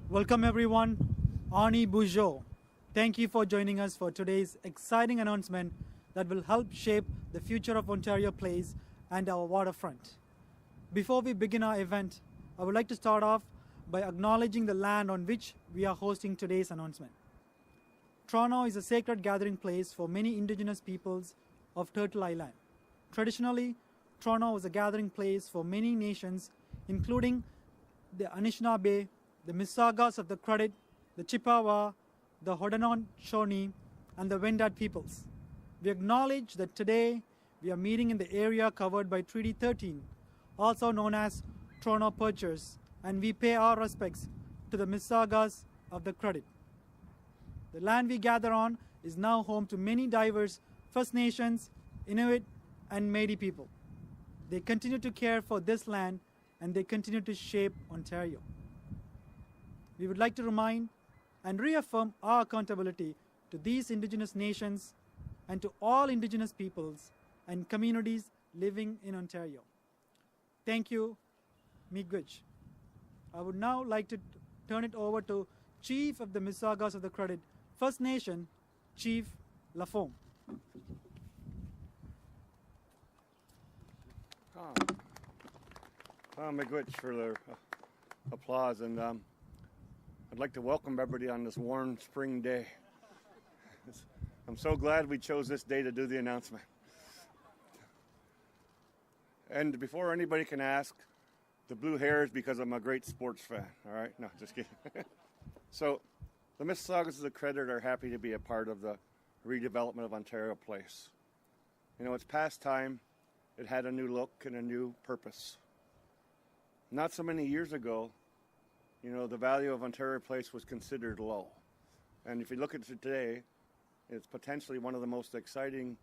Welcome everyone. Ani Bujo. Thank you for joining us for today's exciting announcement that will help shape the future of Ontario Place and our waterfront. Before we begin our event, I would like to start off by acknowledging the land on which we are hosting today's announcement. Toronto is a sacred gathering place for many Indigenous peoples of Turtle Island. Traditionally, Toronto was a gathering place for many nations, including the Anishinaabe, the Mississaugas of the Credit, the Chippewa, the Haudenosaunee, and the Wendat peoples. We acknowledge that today we are meeting in the area covered by Treaty 13, also known as Toronto Purchase, and we pay our respects to the Mississaugas of the Credit. The land we gather on is now home to many diverse First Nations, Inuit, and Métis people. They continue to care for this land and they continue to shape Ontario. We would like to remind and reaffirm our accountability to these Indigenous nations and to all Indigenous peoples and communities living in Ontario. Thank you, Miigwech. I would now like to turn it over to Chief of the Mississaugas of the Credit First Nation, Chief Lafome. Miigwech for the applause, and I'd like to welcome everybody on this warm spring day. I'm so glad we chose this day to do the announcement. And before anybody can ask, the blue hair is because I'm a great sports fan, all right? No, just kidding. So the Mississaugas of the Credit are happy to be a part of the redevelopment of Ontario Place. You know, it's past time. It had a new look and a new purpose. Not so many years ago, you know, the value of Ontario Place was considered low. And if you look at it today, it's potentially one of the most exciting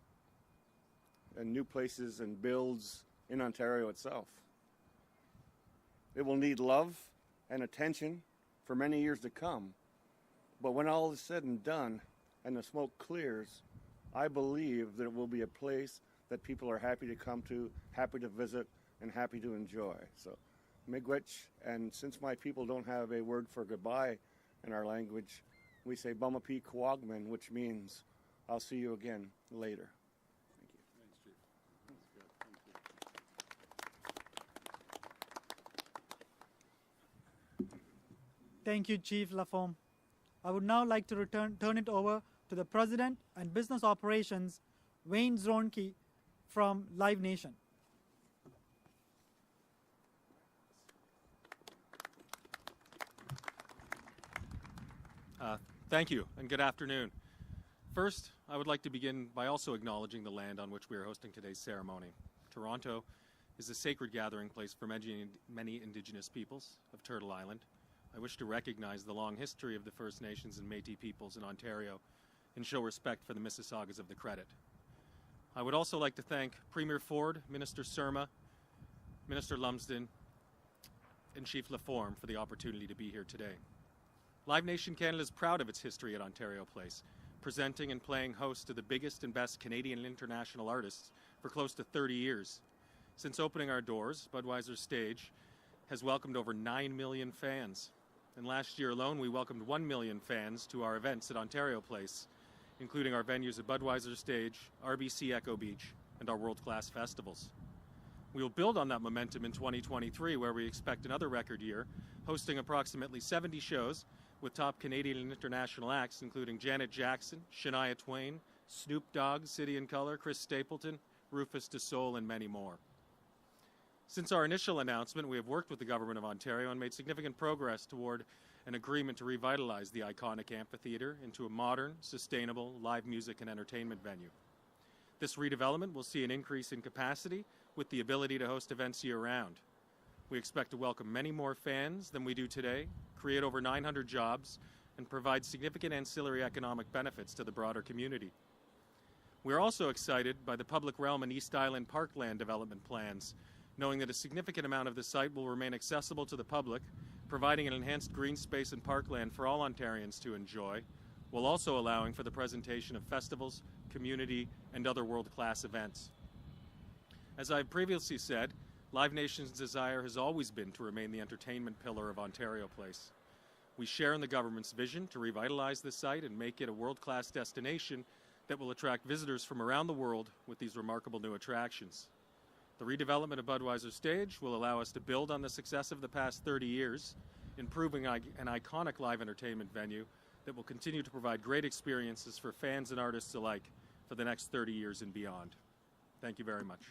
and new places and builds in Ontario itself. It will need love and attention for many years to come. But when all is said and done and the smoke clears, I believe that it will be a place that people are happy to come to, happy to visit, and happy to enjoy. So, Miigwech, and since my people don't have a word for goodbye in our language, we say Bamapi Kwagman, which means I'll see you again later. Thank you. Thanks, Chief. That's good. Thank you. Thank you, Chief Lafome. I would now like to turn it over to the President and Business Operations, Wayne Zronke from Live Nation. Thank you, and good afternoon. First, I would like to begin by also acknowledging the land on which we are hosting today's ceremony. Toronto is a sacred gathering place for many Indigenous peoples of Turtle Island. I wish to recognize the long history of the First Nations and Métis peoples in Ontario and show respect for the Mississaugas of the Credit. I would also like to thank Premier Ford, Minister Surma, Minister Lumsden, and Chief Lafome for the opportunity to be here today. Live Nation Canada is proud of its history at Ontario Place, presenting and playing host to the biggest and best Canadian and international artists for close to 30 years. Since opening our doors, Budweiser Stage has welcomed over 9 million fans. And last year alone, we welcomed 1 million fans to our events at Ontario Place, including our venues at Budweiser Stage, RBC Echo Beach, and our world-class festivals. We will build on that momentum in 2023, where we expect another record year, hosting approximately 70 shows with top Canadian and international acts, including Janet Jackson, Shania Twain, Snoop Dogg, City and Colour, Chris Stapleton, Rufus Du Sol, and many more. Since our initial announcement, we have worked with the Government of Ontario and made significant progress toward an agreement to revitalize the iconic amphitheatre into a modern, sustainable live music and entertainment venue. This redevelopment will see an increase in capacity with the ability to host events year-round. We expect to welcome many more fans than we do today, create over 900 jobs, and provide significant ancillary economic benefits to the broader community. We are also excited by the public realm and East Island Parkland development plans, knowing that a significant amount of the site will remain accessible to the public, providing an enhanced green space and parkland for all Ontarians to enjoy, while also allowing for the presentation of festivals, community, and other world-class events. As I've previously said, Live Nation's desire has always been to remain the entertainment pillar of Ontario Place. We share in the government's vision to revitalize this site and make it a world-class destination that will attract visitors from around the world with these remarkable new attractions. The redevelopment of Budweiser Stage will allow us to build on the success of the past 30 years, improving an iconic live entertainment venue that will continue to provide great experiences for fans and artists alike for the next 30 years and beyond. Thank you very much.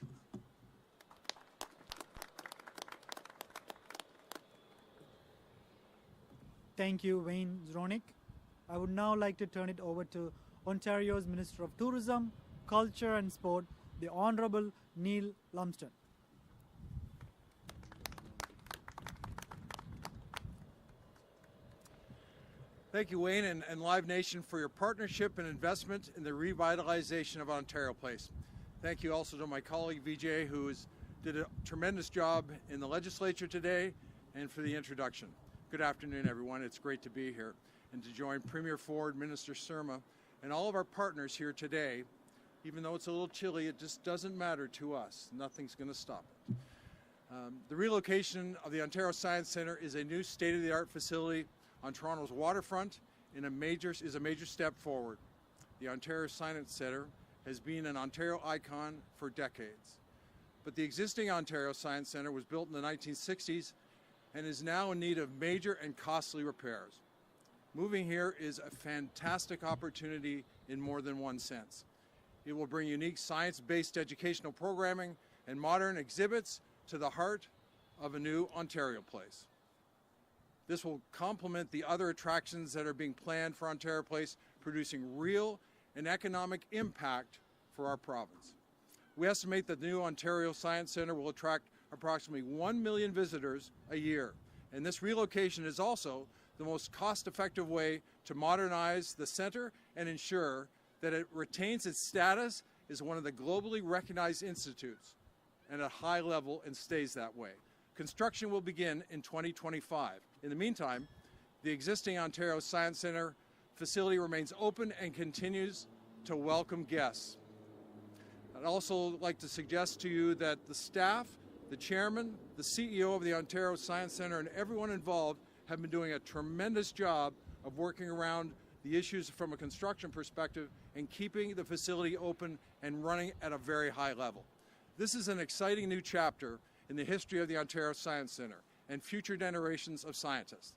Thank you, Wayne Zronick. I would now like to turn it over to Ontario's Minister of Tourism, Culture and Sport, the Honourable Neil Lumsden. Thank you, Wayne, and Live Nation for your partnership and investment in the revitalization of Ontario Place. Thank you also to my colleague Vijay, who did a tremendous job in the legislature today, and for the introduction. Good afternoon, everyone. It's great to be here and to join Premier Ford, Minister Surma, and all of our partners here today. Even though it's a little chilly, it just doesn't matter to us. Nothing's going to stop it. The relocation of the Ontario Science Centre is a new state-of-the-art facility on Toronto's waterfront and is a major step forward. The Ontario Science Centre has been an Ontario icon for decades. But the existing Ontario Science Centre was built in the 1960s and is now in need of major and costly repairs. Moving here is a fantastic opportunity in more than one sense. It will bring unique science-based educational programming and modern exhibits to the heart of a new Ontario Place. This will complement the other attractions that are being planned for Ontario Place, producing real and economic impact for our province. We estimate that the new Ontario Science Centre will attract approximately 1 million visitors a year. And this relocation is also the most cost-effective way to modernize the centre and ensure that it retains its status as one of the globally recognized institutes and at a high level and stays that way. Construction will begin in 2025. In the meantime, the existing Ontario Science Centre facility remains open and continues to welcome guests. I'd also like to suggest to you that the staff, the chairman, the CEO of the Ontario Science Centre, and everyone involved have been doing a tremendous job of working around the issues from a construction perspective and keeping the facility open and running at a very high level. This is an exciting new chapter in the history of the Ontario Science Centre and future generations of scientists.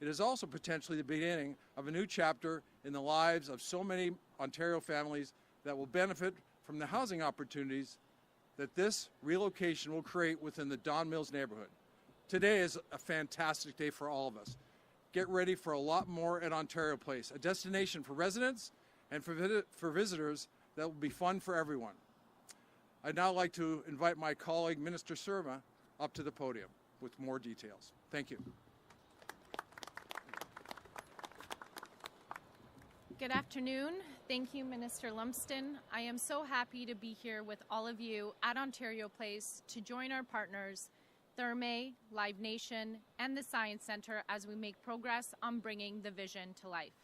It is also potentially the beginning of a new chapter in the lives of so many Ontario families that will benefit from the housing opportunities that this relocation will create within the Don Mills neighborhood. Today is a fantastic day for all of us. Get ready for a lot more at Ontario Place, a destination for residents and for visitors that will be fun for everyone. I'd now like to invite my colleague, Minister Surma, up to the podium with more details. Thank you. Good afternoon. Thank you, Minister Lumsden. I am so happy to be here with all of you at Ontario Place to join our partners, Therme, Live Nation, and the Science Centre as we make progress on bringing the vision to life.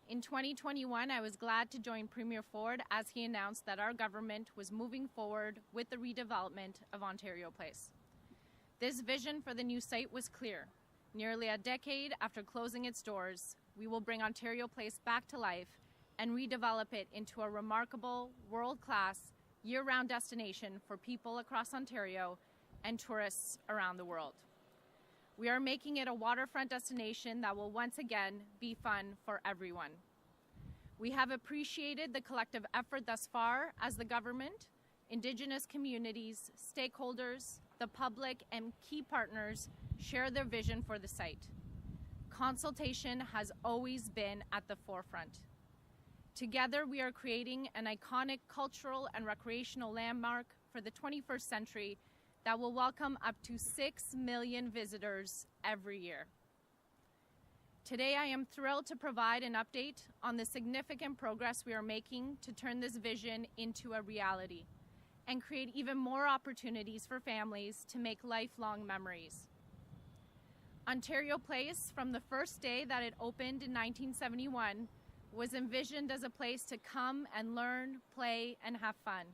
In 2021, I was glad to join Premier Ford as he announced that our government was moving forward with the redevelopment of Ontario Place. This vision for the new site was clear. Nearly a decade after closing its doors, we will bring Ontario Place back to life and redevelop it into a remarkable, world-class, year-round destination for people across Ontario and tourists around the world. We are making it a waterfront destination that will once again be fun for everyone. We have appreciated the collective effort thus far as the government, Indigenous communities, stakeholders, the public, and key partners share their vision for the site. Consultation has always been at the forefront. Together, we are creating an iconic cultural and recreational landmark for the 21st century that will welcome up to 6 million visitors every year. Today, I am thrilled to provide an update on the significant progress we are making to turn this vision into a reality and create even more opportunities for families to make lifelong memories. Ontario Place, from the first day that it opened in 1971, was envisioned as a place to come and learn, play, and have fun.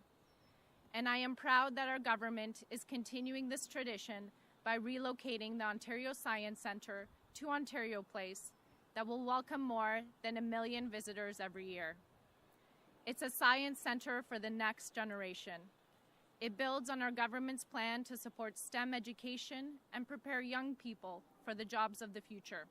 And I am proud that our government is continuing this tradition by relocating the Ontario Science Centre to Ontario Place that will welcome more than 1 million visitors every year. It's a science center for the next generation. It builds on our government's plan to support STEM education and prepare young people for the jobs of the future.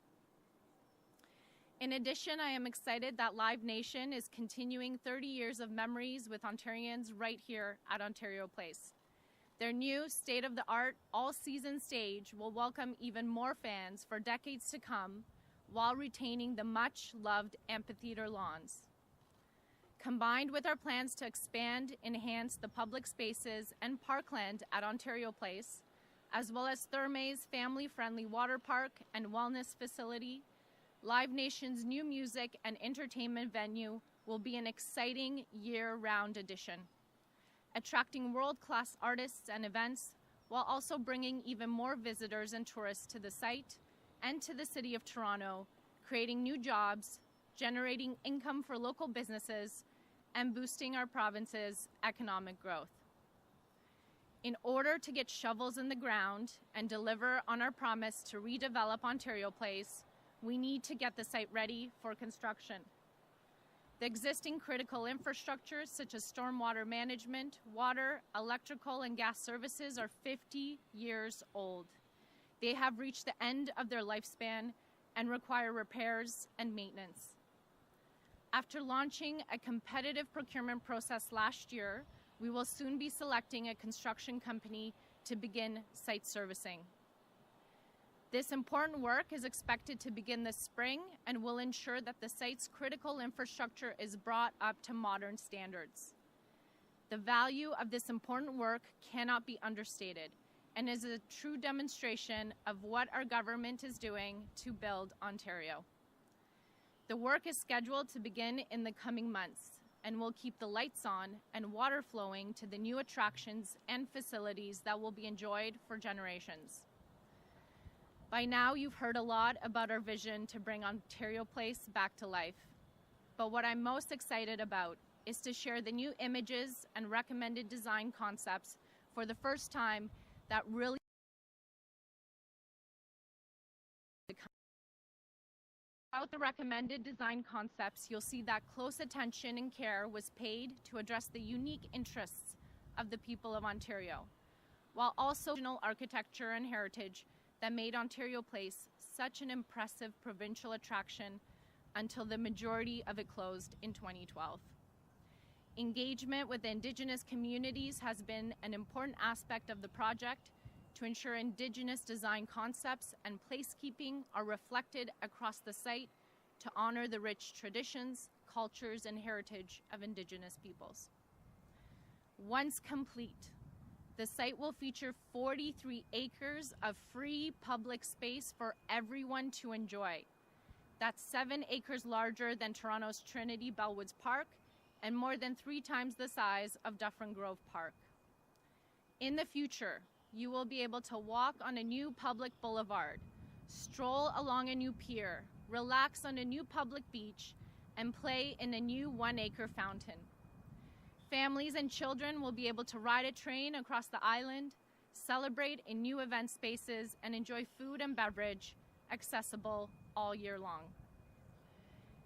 In addition, I am excited that Live Nation is continuing 30 years of memories with Ontarians right here at Ontario Place. Their new state-of-the-art all-season stage will welcome even more fans for decades to come while retaining the much-loved amphitheater lawns. Combined with our plans to expand, enhance the public spaces and parkland at Ontario Place, as well as Thermay's family-friendly water park and wellness facility, Live Nation's new music and entertainment venue will be an exciting year-round addition, attracting world-class artists and events while also bringing even more visitors and tourists to the site and to the City of Toronto, creating new jobs, generating income for local businesses, and boosting our province's economic growth. In order to get shovels in the ground and deliver on our promise to redevelop Ontario Place, we need to get the site ready for construction. The existing critical infrastructure, such as stormwater management, water, electrical, and gas services, are 50 years old. They have reached the end of their lifespan and require repairs and maintenance. After launching a competitive procurement process last year, we will soon be selecting a construction company to begin site servicing. This important work is expected to begin this spring and will ensure that the site's critical infrastructure is brought up to modern standards. The value of this important work cannot be understated and is a true demonstration of what our government is doing to build Ontario. The work is scheduled to begin in the coming months and will keep the lights on and water flowing to the new attractions and facilities that will be enjoyed for generations. By now, you've heard a lot about our vision to bring Ontario Place back to life. But what I'm most excited about is to share the new images and recommended design concepts for the first time that really Throughout the recommended design concepts, you'll see that close attention and care was paid to address the unique interests of the people of Ontario, while also original architecture and heritage that made Ontario Place such an impressive provincial attraction until the majority of it closed in 2012. Engagement with Indigenous communities has been an important aspect of the project to ensure Indigenous design concepts and placekeeping are reflected across the site to honor the rich traditions, cultures, and heritage of Indigenous peoples. Once complete, the site will feature 43 acres of free public space for everyone to enjoy. That's 7 acres larger than Toronto's Trinity Bellwoods Park and more than 3 times the size of Dufferin Grove Park. In the future, you will be able to walk on a new public boulevard, stroll along a new pier, relax on a new public beach, and play in a new 1-acre fountain. Families and children will be able to ride a train across the island, celebrate in new event spaces, and enjoy food and beverage accessible all year long.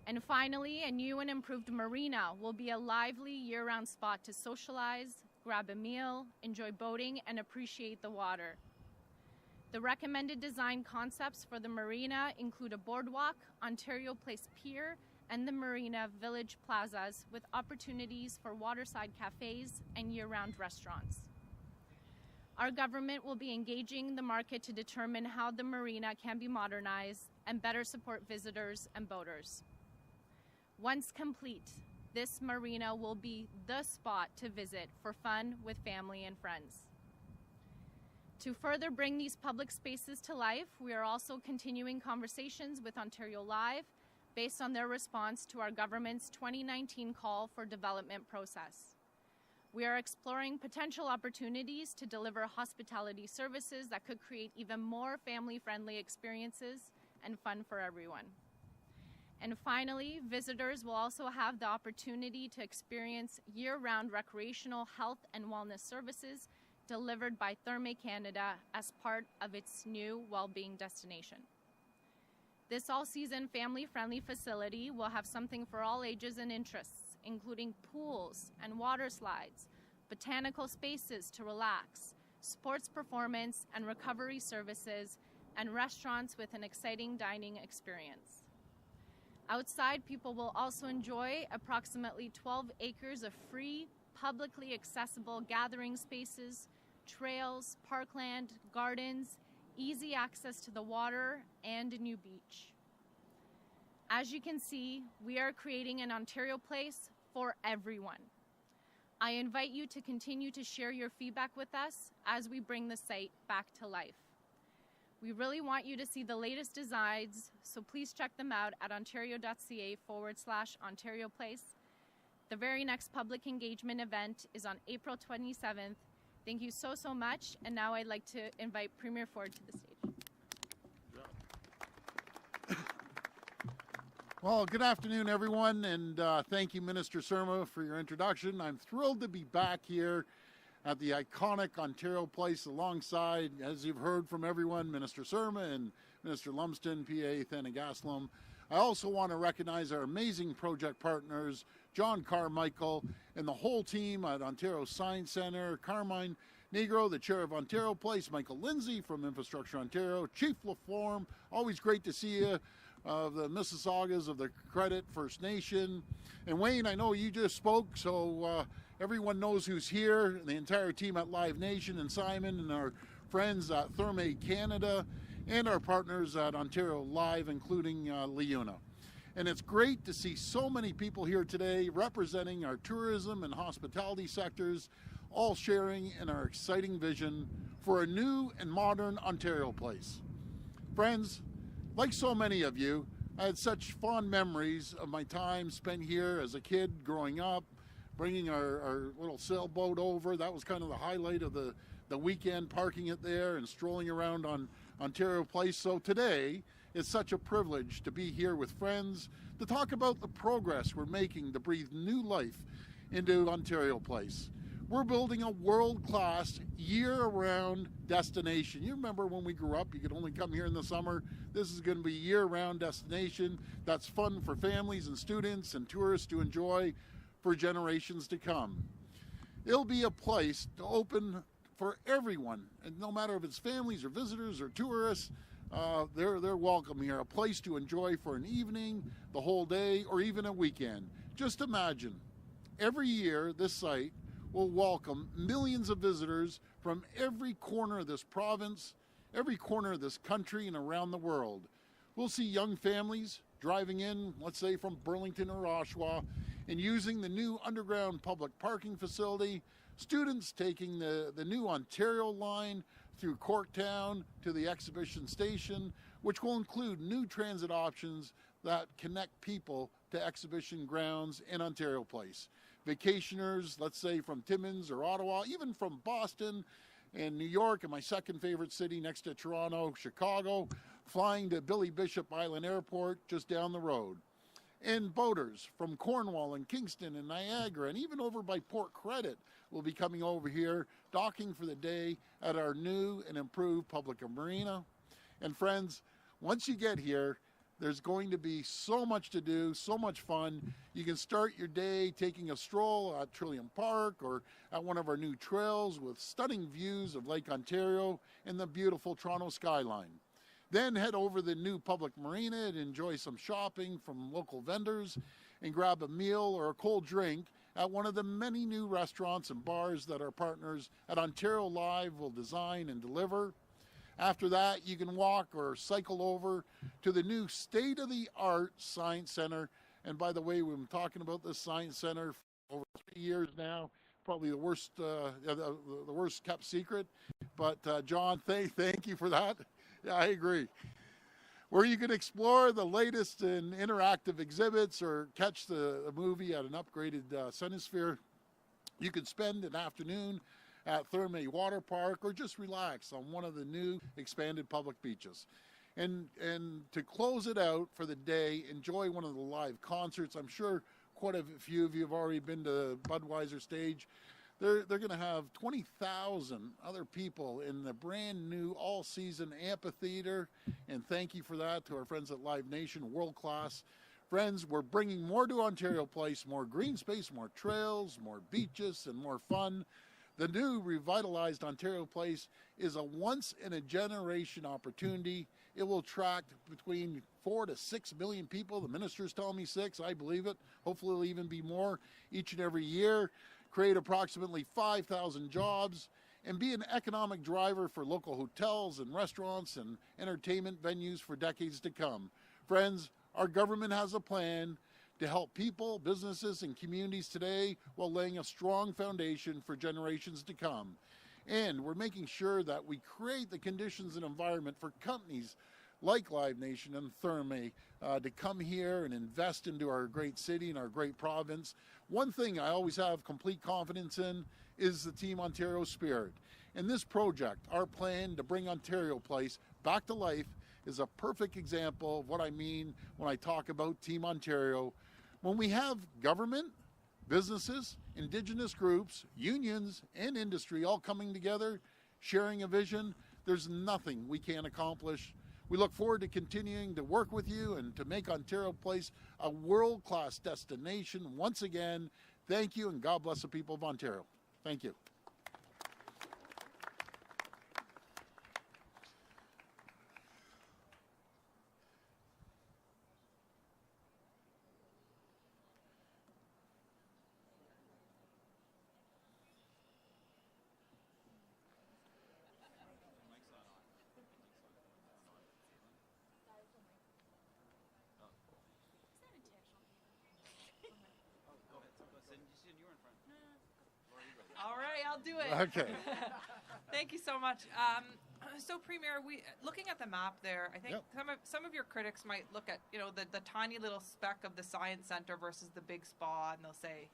And finally, a new and improved marina will be a lively year-round spot to socialize, grab a meal, enjoy boating, and appreciate the water. The recommended design concepts for the marina include a boardwalk, Ontario Place Pier, and the Marina Village plazas with opportunities for waterside cafes and year-round restaurants. Our government will be engaging the market to determine how the marina can be modernized and better support visitors and boaters. Once complete, this marina will be the spot to visit for fun with family and friends. To further bring these public spaces to life, we are also continuing conversations with Ontario Live based on their response to our government's 2019 call for development process. We are exploring potential opportunities to deliver hospitality services that could create even more family-friendly experiences and fun for everyone. And finally, visitors will also have the opportunity to experience year-round recreational health and wellness services delivered by Thermay Canada as part of its new well-being destination. This all-season family-friendly facility will have something for all ages and interests, including pools and water slides, botanical spaces to relax, sports performance and recovery services, and restaurants with an exciting dining experience. Outside, people will also enjoy approximately 12 acres of free, publicly accessible gathering spaces, trails, parkland, gardens, easy access to the water, and a new beach. As you can see, we are creating an Ontario Place for everyone. I invite you to continue to share your feedback with us as we bring the site back to life. We really want you to see the latest designs, so please check them out at ontario.ca/Ontario Place. The very next public engagement event is on April 27th. Thank you so much, and now I'd like to invite Premier Ford to the stage. Well, good afternoon, everyone, and thank you, Minister Surma, for your introduction. I'm thrilled to be back here at the iconic Ontario Place alongside, as you've heard from everyone, Minister Surma and Minister Lumsden, PA Thanagaslam. I also want to recognize our amazing project partners, John Carmichael, and the whole team at Ontario Science Centre, Carmine Negro, the chair of Ontario Place, Michael Lindsay from Infrastructure Ontario, Chief LaForme, always great to see you, of the Mississaugas of the Credit First Nation. And Wayne, I know you just spoke, so everyone knows who's here, the entire team at Live Nation, and Simon and our friends at Therme Canada, and our partners at Ontario Live, including Leuna. And it's great to see so many people here today representing our tourism and hospitality sectors, all sharing in our exciting vision for a new and modern Ontario Place. Friends, like so many of you, I had such fond memories of my time spent here as a kid growing up, bringing our little sailboat over. That was kind of the highlight of the weekend, parking it there and strolling around on Ontario Place. So today, it's such a privilege to be here with friends to talk about the progress we're making to breathe new life into Ontario Place. We're building a world-class, year-round destination. You remember when we grew up, you could only come here in the summer. This is going to be a year-round destination that's fun for families and students and tourists to enjoy for generations to come. It'll be a place to open for everyone, and no matter if it's families or visitors or tourists, they're welcome here. A place to enjoy for an evening, the whole day, or even a weekend. Just imagine, every year this site will welcome millions of visitors from every corner of this province, every corner of this country, and around the world. We'll see young families driving in, let's say from Burlington or Oshawa, and using the new underground public parking facility, students taking the new Ontario line through Corktown to the exhibition station, which will include new transit options that connect people to exhibition grounds in Ontario Place. Vacationers, let's say from Timmins or Ottawa, even from Boston and New York, and my second favorite city next to Toronto, Chicago, flying to Billy Bishop Island Airport just down the road. And boaters from Cornwall and Kingston and Niagara, and even over by Port Credit, will be coming over here, docking for the day at our new and improved public marina. And friends, once you get here, there's going to be so much to do, so much fun. You can start your day taking a stroll at Trillium Park or at one of our new trails with stunning views of Lake Ontario and the beautiful Toronto skyline. Then head over the new public marina and enjoy some shopping from local vendors and grab a meal or a cold drink at one of the many new restaurants and bars that our partners at Ontario Live will design and deliver. After that, you can walk or cycle over to the new state-of-the-art Science Centre. And by the way, we've been talking about this Science Centre for over 3 years now. Probably the worst kept secret. But John, thank you for that. Yeah, I agree. Where you can explore the latest in interactive exhibits or catch the movie at an upgraded Cinesphere. You can spend an afternoon at Therme Water Park or just relax on one of the new expanded public beaches. And to close it out for the day, enjoy one of the live concerts. I'm sure quite a few of you have already been to Budweiser stage. They're going to have 20,000 other people in the brand new all-season amphitheater, and thank you for that to our friends at Live Nation, world class. Friends, we're bringing more to Ontario Place, more green space, more trails, more beaches, and more fun. The new revitalized Ontario Place is a once-in-a-generation opportunity. It will attract between 4 to 6 million people. The minister's telling me 6. I believe it. Hopefully it'll even be more each and every year. Create approximately 5,000 jobs and be an economic driver for local hotels and restaurants and entertainment venues for decades to come. Friends, our government has a plan to help people, businesses, and communities today while laying a strong foundation for generations to come. And we're making sure that we create the conditions and environment for companies like Live Nation and Therme to come here and invest into our great city and our great province. One thing I always have complete confidence in is the Team Ontario spirit. And this project, our plan to bring Ontario Place back to life, is a perfect example of what I mean when I talk about Team Ontario. When we have government, businesses, Indigenous groups, unions, and industry all coming together, sharing a vision, there's nothing we can't accomplish. We look forward to continuing to work with you and to make Ontario Place a world-class destination. Once again, thank you, and God bless the people of Ontario. Thank you. All right, I'll do it. Okay. Thank you so much. So, Premier, looking at the map there, I think some of your critics might look at the tiny little speck of the Science Centre versus the big spa, and they'll say,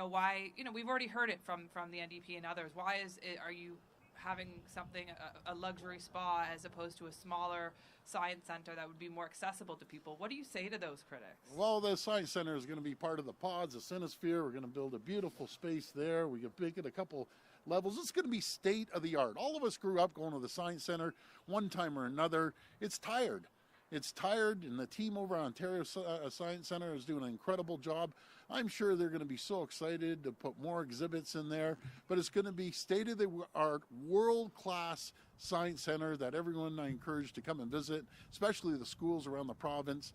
why? We've already heard it from the NDP and others. Why are you having something a luxury spa as opposed to a smaller Science Centre that would be more accessible to people? What do you say to those critics? Well, the Science Centre is going to be part of the pods, the Cinesphere. We're going to build a beautiful space there. We can make it a couple levels. It's going to be state of the art. All of us grew up going to the Science Centre one time or another. It's tired. It's tired, and the team over at Ontario Science Centre is doing an incredible job. I'm sure they're going to be so excited to put more exhibits in there, but it's going to be state-of-the-art, world-class Science Centre that everyone I encourage to come and visit, especially the schools around the province.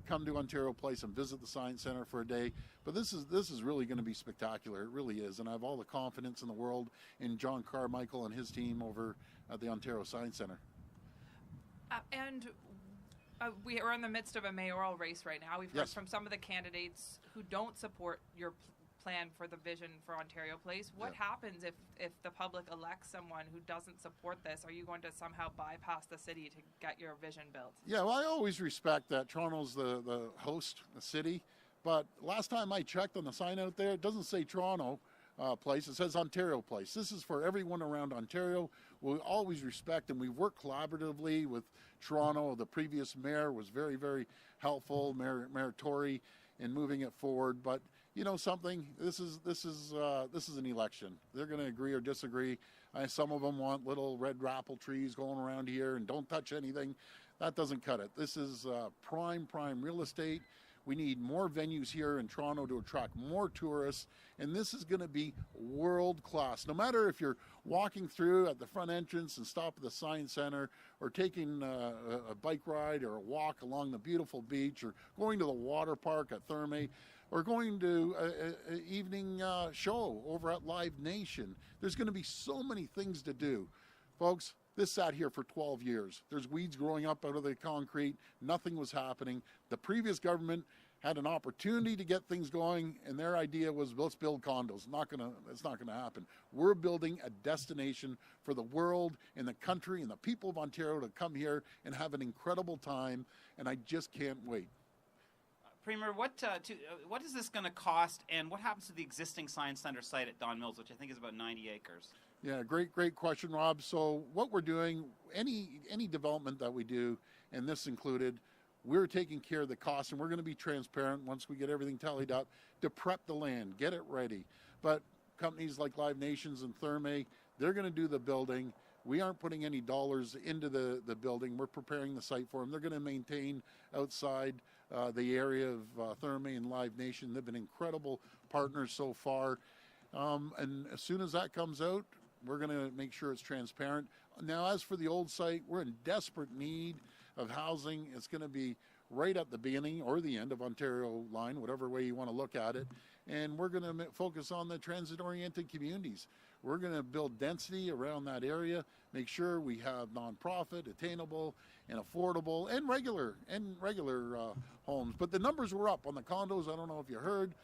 Come to Ontario Place and visit the Science Centre for a day. But this is really going to be spectacular. It really is, and I have all the confidence in the world in John Carmichael and his team over at the Ontario Science Centre. We are in the midst of a mayoral race right now. We've heard from some of the candidates who don't support your plan for the vision for Ontario Place. What happens if the public elects someone who doesn't support this? Are you going to somehow bypass the city to get your vision built? Yeah, well, I always respect that Toronto's the host, the city. But last time I checked on the sign out there, it doesn't say Toronto Place. It says Ontario Place. This is for everyone around Ontario. We always respect, and we work collaboratively with Toronto. The previous mayor was very, very helpful, Mayor Tory, in moving it forward. But you know something, this is an election. They're going to agree or disagree. Some of them want little red apple trees going around here and don't touch anything. That doesn't cut it. This is prime real estate. We need more venues here in Toronto to attract more tourists, and this is going to be world class. No matter if you're walking through at the front entrance and stop at the Science Centre, or taking a bike ride or a walk along the beautiful beach, or going to the water park at Therme, or going to an evening show over at Live Nation. There's going to be so many things to do. Folks, this sat here for 12 years. There's weeds growing up out of the concrete. Nothing was happening. The previous government had an opportunity to get things going, and their idea was, let's build condos. It's not gonna happen. We're building a destination for the world and the country and the people of Ontario to come here and have an incredible time, and I just can't wait. Premier, what is this going to cost, and what happens to the existing Science Centre site at Don Mills, which I think is about 90 acres? Yeah, great question, Rob. So what we're doing, any development that we do, and this included, we're taking care of the costs, and we're going to be transparent once we get everything tallied up to prep the land, get it ready. But companies like Live Nations and Therme, they're going to do the building. We aren't putting any dollars into the building. We're preparing the site for them. They're going to maintain outside the area of Therme and Live Nation. They've been incredible partners so far. And as soon as that comes out, we're going to make sure it's transparent. Now, as for the old site, we're in desperate need of housing. It's going to be right at the beginning or the end of Ontario Line, whatever way you want to look at it. And we're going to focus on the transit-oriented communities. We're going to build density around that area, make sure we have nonprofit, attainable, and affordable, and regular homes. But the numbers were up on the condos. I don't know if you heard.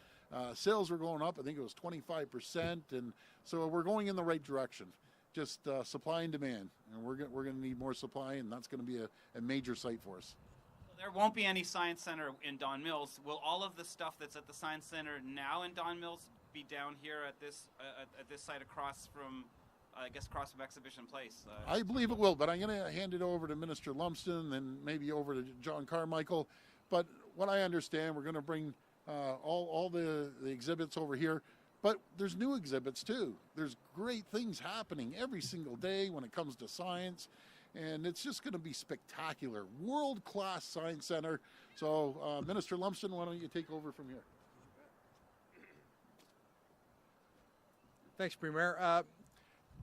Sales were going up. I think it was 25%, and so we're going in the right direction. Just supply and demand, and we're going to need more supply, and that's going to be a major site for us. There won't be any Science Center in Don Mills. Will all of the stuff that's at the Science Center now in Don Mills be down here at this site across from, across from Exhibition Place? I believe it will, but I'm going to hand it over to Minister Lumsden and maybe over to John Carmichael. But what I understand, we're going to bring all the exhibits over here. But there's new exhibits too. There's great things happening every single day when it comes to science. And it's just going to be spectacular. World-class Science Center. So, Minister Lumsden, why don't you take over from here? Thanks, Premier.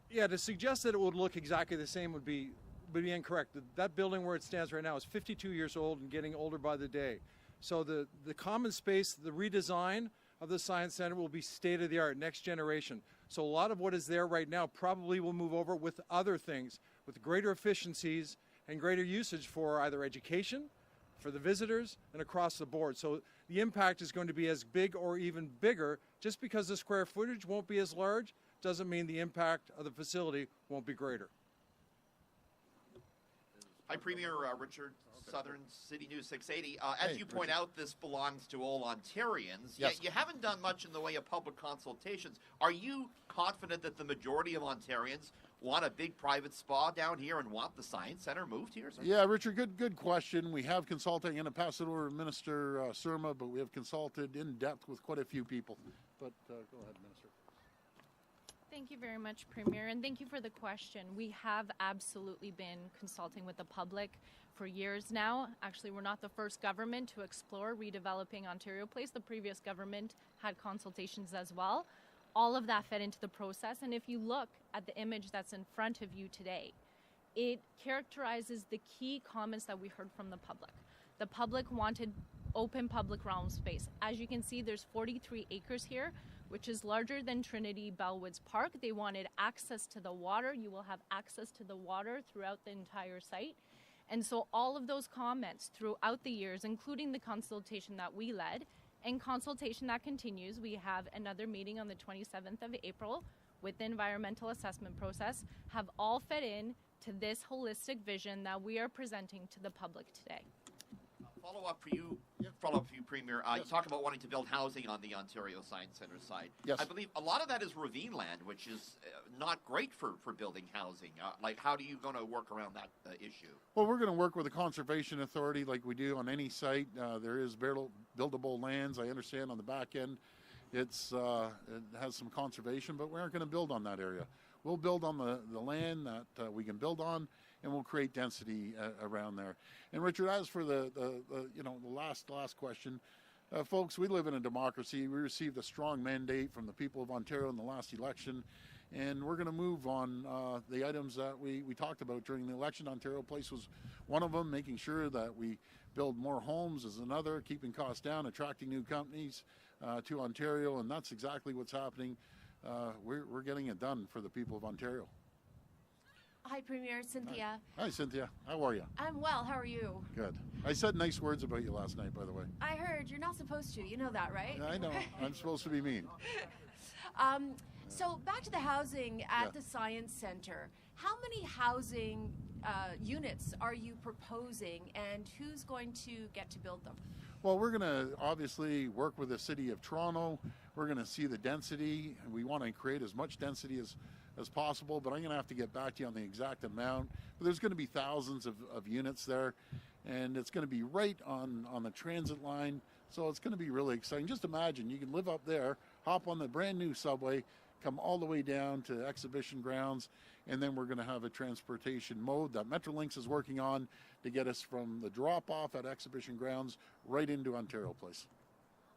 Yeah, to suggest that it would look exactly the same would be incorrect. That building where it stands right now is 52 years old and getting older by the day. So the common space, the redesign of the Science Center will be state-of-the-art, next generation. So a lot of what is there right now probably will move over with other things, with greater efficiencies and greater usage for either education, for the visitors, and across the board. So the impact is going to be as big or even bigger. Just because the square footage won't be as large doesn't mean the impact of the facility won't be greater. Hi, Premier Richard, Southern City News 680. As you point out, this belongs to all Ontarians, Yes. yet you haven't done much in the way of public consultations. Are you confident that the majority of Ontarians want a big private spa down here and want the Science Center moved here? Yeah, Richard, good question. We have consulted. I'm going to pass it over to Minister Surma, but we have consulted in depth with quite a few people. But go ahead, Minister. Thank you very much, Premier, and thank you for the question. We have absolutely been consulting with the public for years now. Actually, we're not the first government to explore redeveloping Ontario Place. The previous government had consultations as well. All of that fed into the process, and if you look at the image that's in front of you today, it characterizes the key comments that we heard from the public. The public wanted open public realm space. As you can see, there's 43 acres here, which is larger than Trinity Bellwoods Park. They wanted access to the water. You will have access to the water throughout the entire site. And so all of those comments throughout the years, including the consultation that we led, and consultation that continues, we have another meeting on the 27th of April with the environmental assessment process, have all fed in to this holistic vision that we are presenting to the public today. Follow up for you, Premier. You talk about wanting to build housing on the Ontario Science Center side. Yes. I believe a lot of that is ravine land, which is not great for building housing. How are you going to work around that issue? Well, we're going to work with the Conservation Authority like we do on any site. There is buildable lands. I understand on the back end it has some conservation, but we aren't going to build on that area. We'll build on the land that we can build on, and we'll create density around there. And Richard, as for the last question, folks, we live in a democracy. We received a strong mandate from the people of Ontario in the last election, and we're going to move on the items that we talked about during the election. Ontario Place was one of them. Making sure that we build more homes is another. Keeping costs down, attracting new companies to Ontario, and that's exactly what's happening. We're getting it done for the people of Ontario. Hi, Premier. Cynthia. Hi, Cynthia. How are you? I'm well. How are you? Good. I said nice words about you last night, by the way. I heard. You're not supposed to. You know that, right? I know. I'm supposed to be mean. So back to the housing at the Science Center. How many housing units are you proposing, and who's going to get to build them? Well, we're going to obviously work with the City of Toronto. We're going to see the density. We want to create as much density as possible, but I'm going to have to get back to you on the exact amount. But there's going to be thousands of units there, and it's going to be right on the transit line, so it's going to be really exciting. Just imagine, you can live up there, hop on the brand new subway, come all the way down to exhibition grounds, and then we're going to have a transportation mode that Metrolinx is working on to get us from the drop-off at exhibition grounds right into Ontario Place.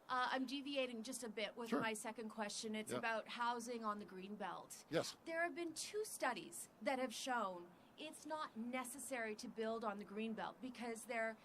I'm deviating just a bit with Sure. my second question. It's Yeah. about housing on the Greenbelt. Yes. There have been 2 studies that have shown it's not necessary to build on the Greenbelt because there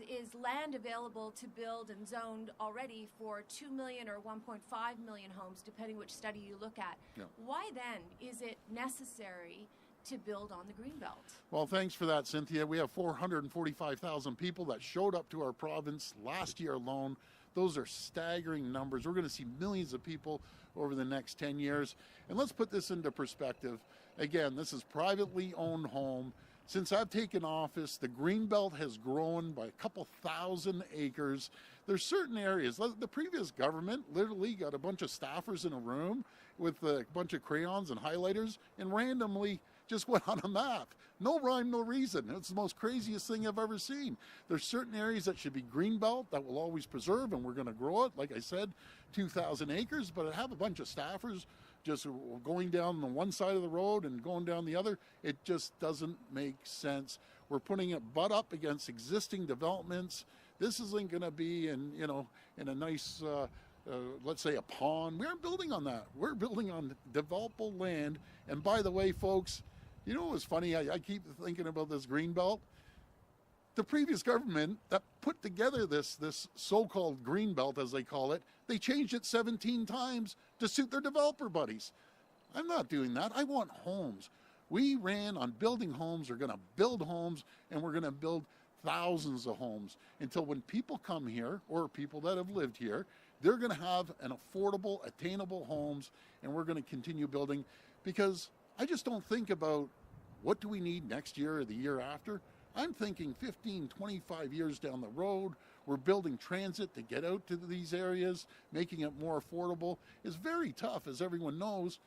is land available to build and zoned already for 2 million or 1.5 million homes, depending which study you look at. Yeah. Why then is it necessary to build on the Greenbelt? Well, thanks for that, Cynthia. We have 445,000 people that showed up to our province last year alone. Those are staggering numbers. We're going to see millions of people over the next 10 years. And let's put this into perspective. Again, this is privately owned home. Since I've taken office, the Greenbelt has grown by a couple thousand acres. There's certain areas. The previous government literally got a bunch of staffers in a room with a bunch of crayons and highlighters and randomly just went on a map. No rhyme, no reason. It's the most craziest thing I've ever seen. There's certain areas that should be Greenbelt that will always preserve, and we're going to grow it. Like I said, 2,000 acres, but I have a bunch of staffers just going down the one side of the road and going down the other. It just doesn't make sense. We're putting it butt up against existing developments. This isn't going to be in a nice, let's say, a pond. We aren't building on that. We're building on developable land. And by the way, folks, you know what was funny? I keep thinking about this Greenbelt. The previous government that put together this so-called Greenbelt, as they call it, they changed it 17 times to suit their developer buddies. I'm not doing that. I want homes. We ran on building homes. We're going to build homes, and we're going to build thousands of homes until when people come here, or people that have lived here, they're going to have an affordable, attainable homes, and we're going to continue building, because I just don't think about what do we need next year or the year after. I'm thinking 15, 25 years down the road. We're building transit to get out to these areas, making it more affordable. It's very tough, as everyone knows,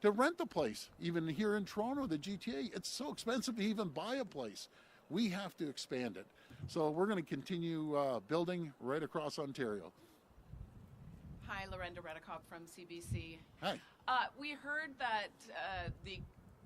to rent a place. Even here in Toronto, the GTA, it's so expensive to even buy a place. We have to expand it. So we're going to continue building right across Ontario. Hi, Lorenda Redekop from CBC. Hi. We heard that the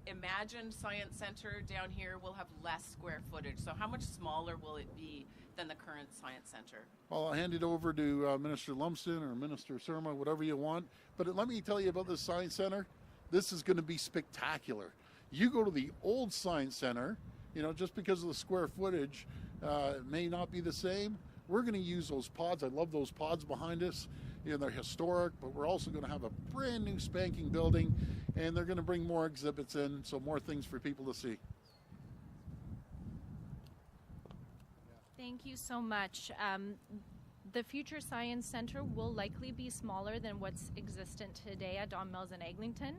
imagined science center down here will have less square footage. So how much smaller will it be than the current science center? Well, I'll hand it over to Minister Lumsden or Minister Surma, whatever you want. But let me tell you about this science center. This is going to be spectacular. You go to the old science center, just because of the square footage, it may not be the same. We're going to use those pods. I love those pods behind us. They're historic, but we're also going to have a brand new spanking building, and they're going to bring more exhibits in, so more things for people to see. Thank you so much. The future Science Center will likely be smaller than what's existent today at Don Mills and Eglinton.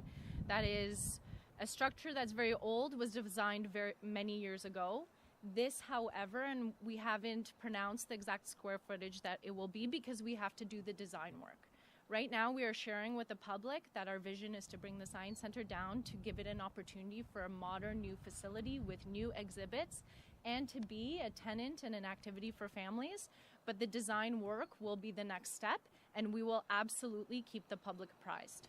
That is a structure that's very old, was designed many years ago. This, however, and we haven't pronounced the exact square footage that it will be because we have to do the design work. Right now, we are sharing with the public that our vision is to bring the Science Center down to give it an opportunity for a modern new facility with new exhibits and to be a tenant and an activity for families. But the design work will be the next step, and we will absolutely keep the public apprised.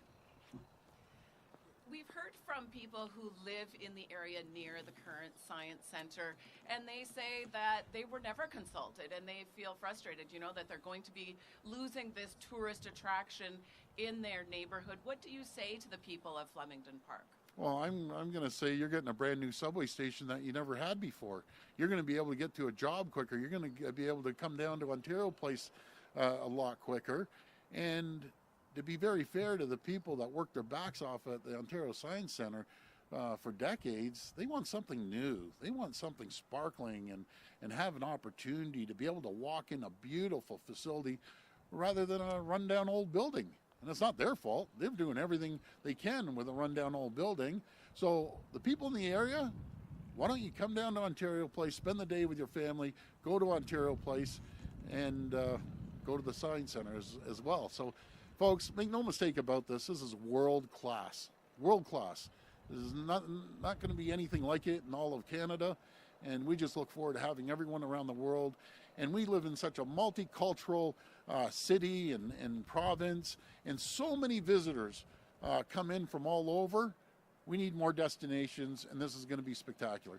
We've heard from people who live in the area near the current science center, and they say that they were never consulted and they feel frustrated, that they're going to be losing this tourist attraction in their neighborhood. What do you say to the people of Flemington Park? Well, I'm going to say you're getting a brand new subway station that you never had before. You're going to be able to get to a job quicker. You're going to be able to come down to Ontario Place a lot quicker. And to be very fair to the people that worked their backs off at the Ontario Science Center for decades, they want something new. They want something sparkling and have an opportunity to be able to walk in a beautiful facility rather than a rundown old building. And it's not their fault. They're doing everything they can with a rundown old building. So the people in the area, why don't you come down to Ontario Place, spend the day with your family, go to Ontario Place, and go to the Science Center as well. So, folks, make no mistake about this. This is world class. World class. This is not going to be anything like it in all of Canada. And we just look forward to having everyone around the world. And we live in such a multicultural city and province, and so many visitors come in from all over. We need more destinations, and this is going to be spectacular.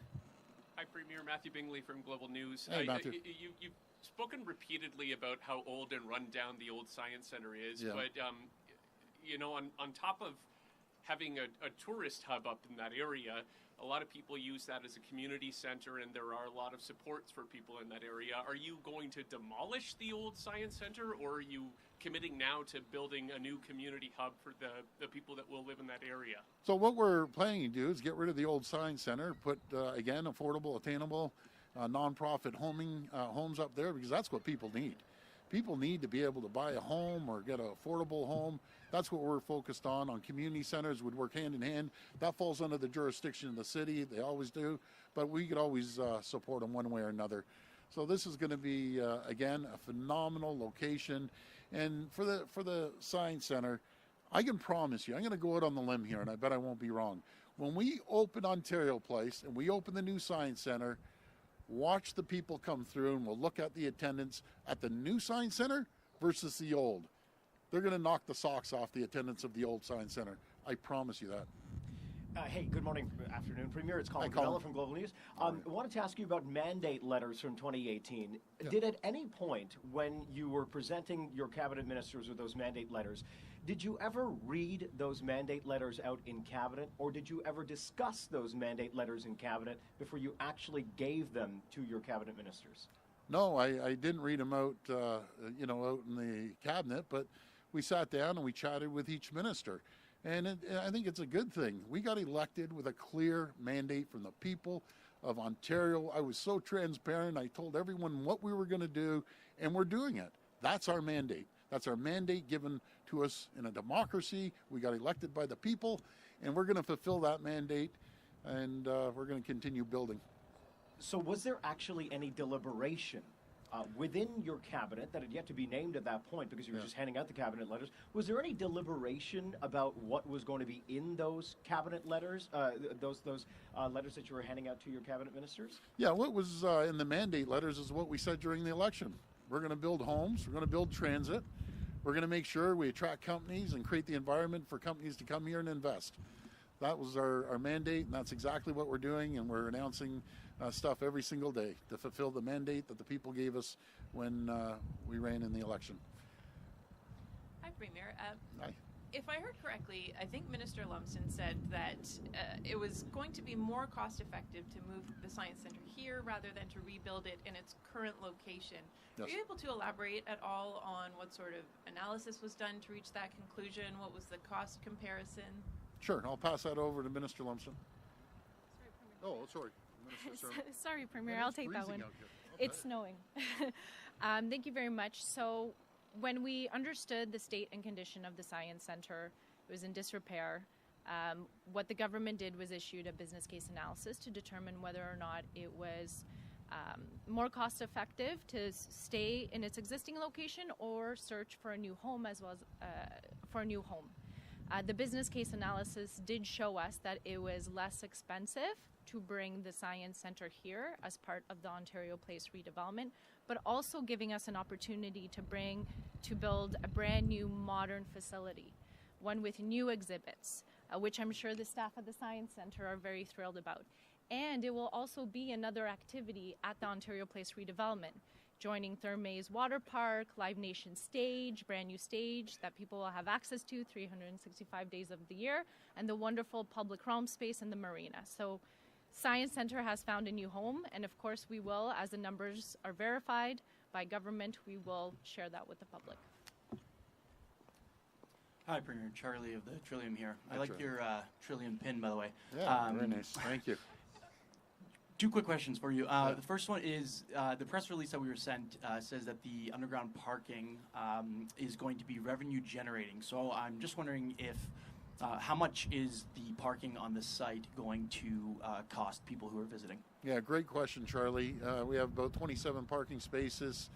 Hi, Premier Matthew Bingley from Global News. Hey, Matthew. You've spoken repeatedly about how old and run down the old Science Center is, but you know, on top of having a tourist hub up in that area, a lot of people use that as a community center, and there are a lot of supports for people in that area. Are you going to demolish the old Science Center, or are you committing now to building a new community hub for the people that will live in that area? So what we're planning to do is get rid of the old Science Center, put, again, affordable, attainable, nonprofit homes up there, because that's what people need. People need to be able to buy a home or get an affordable home. That's what we're focused on. Community centers would work hand in hand. That falls under the jurisdiction of the city. They always do. But we could always support them one way or another. So this is going to be, again, a phenomenal location. And for the Science Center, I can promise you, I'm going to go out on the limb here, and I bet I won't be wrong. When we open Ontario Place and we open the new Science Center, watch the people come through, and we'll look at the attendance at the new Science Center versus the old. They're going to knock the socks off the attendance of the old Science Center. I promise you that. Hey, good morning, afternoon, Premier. It's Colin Gravella from Global News. I wanted to ask you about mandate letters from 2018. Yeah. Did at any point when you were presenting your cabinet ministers with those mandate letters, did you ever read those mandate letters out in cabinet, or did you ever discuss those mandate letters in cabinet before you actually gave them to your cabinet ministers? No, I didn't read them out, you know, out in the cabinet, but we sat down and we chatted with each minister. And I think it's a good thing. We got elected with a clear mandate from the people of Ontario. I was so transparent. I told everyone what we were going to do, and we're doing it. That's our mandate. That's our mandate given to us in a democracy. We got elected by the people, and we're going to fulfill that mandate, and we're going to continue building. So was there actually any deliberation within your cabinet that had yet to be named at that point, because you were just handing out the cabinet letters? Was there any deliberation about what was going to be in those cabinet letters, those letters that you were handing out to your cabinet ministers? Yeah, what was in the mandate letters is what we said during the election. We're going to build homes. We're going to build transit. We're going to make sure we attract companies and create the environment for companies to come here and invest. That was our mandate, and that's exactly what we're doing, and we're announcing stuff every single day to fulfill the mandate that the people gave us when we ran in the election. Hi, Premier. Hi. If I heard correctly, I think Minister Lumsden said that it was going to be more cost-effective to move the Science Centre here rather than to rebuild it in its current location. Yes. Are you able to elaborate at all on what sort of analysis was done to reach that conclusion? What was the cost comparison? Sure, I'll pass that over to Minister Lumsden. Oh, sorry. Sorry, Premier, I'll take that one. Okay. It's snowing. Thank you very much. So when we understood the state and condition of the Science Centre, it was in disrepair. What the government did was issued a business case analysis to determine whether or not it was more cost effective to stay in its existing location or search for a new home as well as for a new home. The business case analysis did show us that it was less expensive to bring the Science Centre here as part of the Ontario Place redevelopment, but also giving us an opportunity to build a brand new modern facility, one with new exhibits, which I'm sure the staff at the Science Centre are very thrilled about. And it will also be another activity at the Ontario Place redevelopment, joining Thermae's water park, Live Nation stage, brand new stage that people will have access to 365 days of the year, and the wonderful public realm space in the marina. So Science Centre has found a new home, and of course we will, as the numbers are verified by government, we will share that with the public. Hi, Premier. Charlie of the Trillium here. I like your Trillium pin, by the way. Yeah, very nice. Thank you. Two quick questions for you. The first one is the press release that we were sent says that the underground parking is going to be revenue generating. So I'm just wondering if how much is the parking on the site going to cost people who are visiting? Yeah, great question, Charlie. We have about 27 parking spaces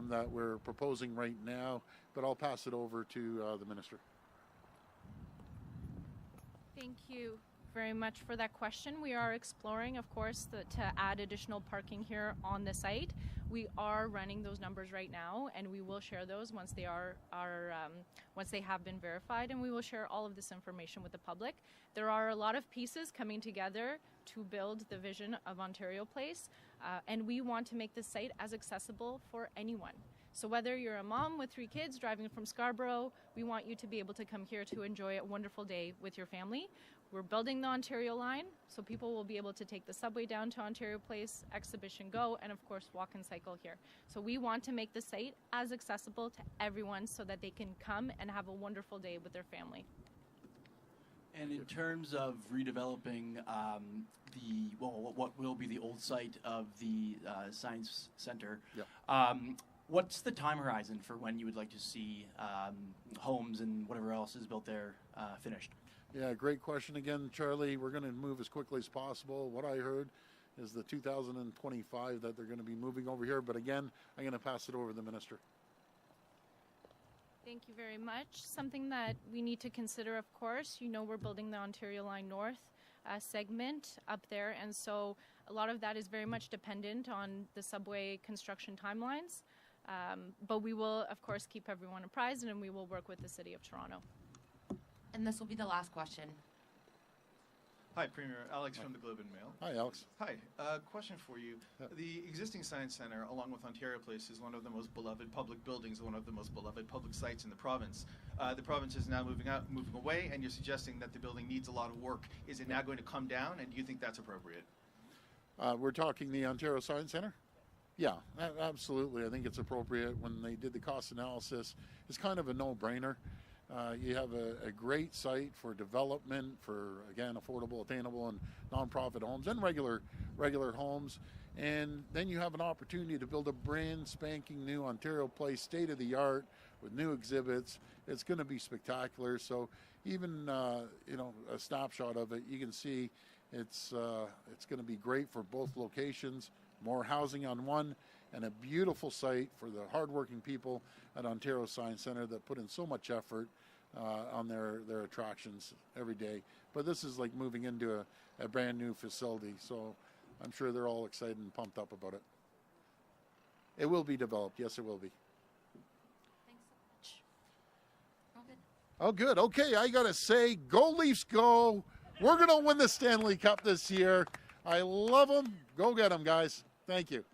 that we're proposing right now, but I'll pass it over to the Minister. Thank you. very much for that question. We are exploring, of course, to add additional parking here on the site. We are running those numbers right now, and we will share those once they once they have been verified, and we will share all of this information with the public. There are a lot of pieces coming together to build the vision of Ontario Place, and we want to make this site as accessible for anyone. So whether you're a mom with 3 kids driving from Scarborough, we want you to be able to come here to enjoy a wonderful day with your family. We're building the Ontario line, so people will be able to take the subway down to Ontario Place, Exhibition Go, and of course walk and cycle here. So we want to make the site as accessible to everyone so that they can come and have a wonderful day with their family. And in terms of redeveloping what will be the old site of the Science Centre, what's the time horizon for when you would like to see homes and whatever else is built there finished? Yeah, great question again, Charlie. We're going to move as quickly as possible. What I heard is the 2025 that they're going to be moving over here. But again, I'm going to pass it over to the Minister. Thank you very much. Something that we need to consider, of course, you know, we're building the Ontario Line North segment up there, and so a lot of that is very much dependent on the subway construction timelines. But we will, of course, keep everyone apprised, and we will work with the City of Toronto. And this will be the last question. Hi, Premier. Alex from the Globe and Mail. Hi, Alex. Hi. Question for you. The existing Science Centre, along with Ontario Place, is one of the most beloved public buildings, one of the most beloved public sites in the province. The province is now moving away, and you're suggesting that the building needs a lot of work. Is it now going to come down, and do you think that's appropriate? We're talking the Ontario Science Centre? Yeah, absolutely. I think it's appropriate. When they did the cost analysis, it's kind of a no-brainer. You have a great site for development, for, again, affordable, attainable, and nonprofit homes and regular homes. And then you have an opportunity to build a brand spanking new Ontario Place, state-of-the-art, with new exhibits. It's going to be spectacular. So even, a snapshot of it, you can see it's going to be great for both locations, more housing on one, and a beautiful site for the hardworking people at Ontario Science Centre that put in so much effort on their attractions every day. But this is like moving into a brand new facility, so I'm sure they're all excited and pumped up about it. It will be developed. Yes, it will be. Thanks so much. All good. Oh, good. Okay, I got to say, go Leafs, go. We're going to win the Stanley Cup this year. I love them. Go get them, guys. Thank you.